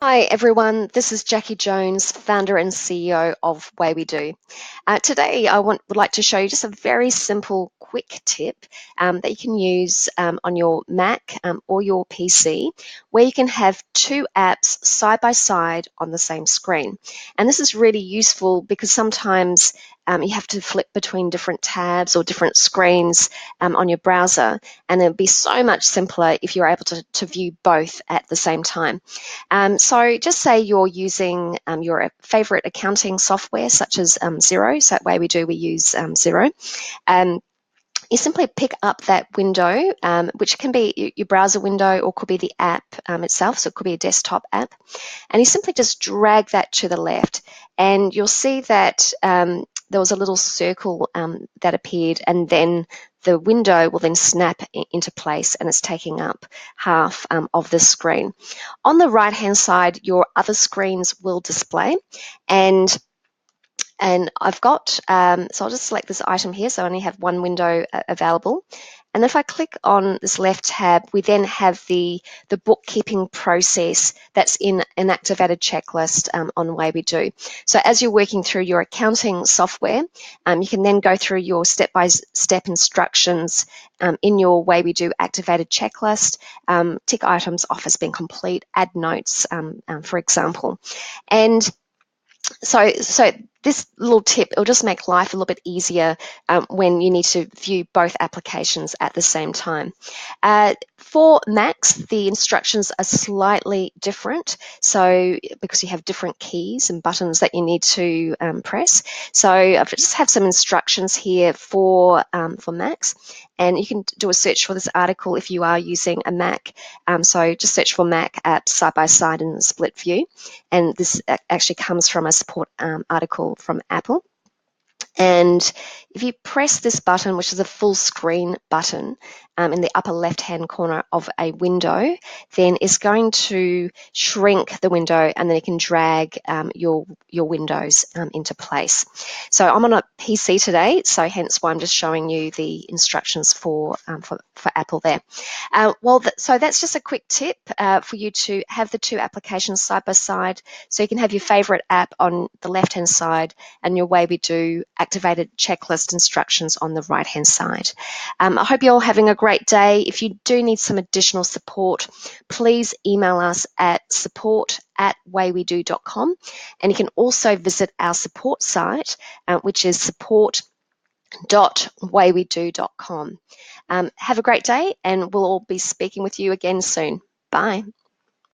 Hi everyone, this is Jackie Jones, founder and CEO of Way We Do. Today I would like to show you just a very simple, quick tip that you can use on your Mac or your PC, where you can have two apps side by side on the same screen. And this is really useful because sometimes you have to flip between different tabs or different screens on your browser, and it would be so much simpler if you're able to view both at the same time. So just say you're using your favorite accounting software such as Xero. So at Way We Do, we use Xero. Um, you simply pick up that window, which can be your browser window or could be the app itself, so it could be a desktop app, and you simply just drag that to the left, and you'll see that there was a little circle that appeared, and then the window will then snap into place, and it's taking up half of the screen. On the right hand side, your other screens will display, and I've got, so I'll just select this item here, so I only have one window available. And if I click on this left tab, we then have the bookkeeping process that's in an activated checklist on Way We Do. So as you're working through your accounting software, you can then go through your step-by-step instructions in your Way We Do activated checklist, tick items off as being complete, add notes, for example. And so this little tip, it'll just make life a little bit easier when you need to view both applications at the same time. For Macs, the instructions are slightly different, so because you have different keys and buttons that you need to press. So I just have some instructions here for Macs, and you can do a search for this article if you are using a Mac. So just search for Mac apps side by side in the split view, and this actually comes from a support article from Apple. And if you press this button, which is a full screen button in the upper left hand corner of a window, then it's going to shrink the window, and then you can drag your windows into place. So I'm on a PC today, so hence why I'm just showing you the instructions for Apple there. So that's just a quick tip for you to have the two applications side by side, so you can have your favorite app on the left hand side and your Way We Do activated checklist instructions on the right hand side. I hope you're all having a great day. If you do need some additional support, please email us at support@waywedo.com, and you can also visit our support site, which is support.waywedo.com. Have a great day, and we'll all be speaking with you again soon. Bye.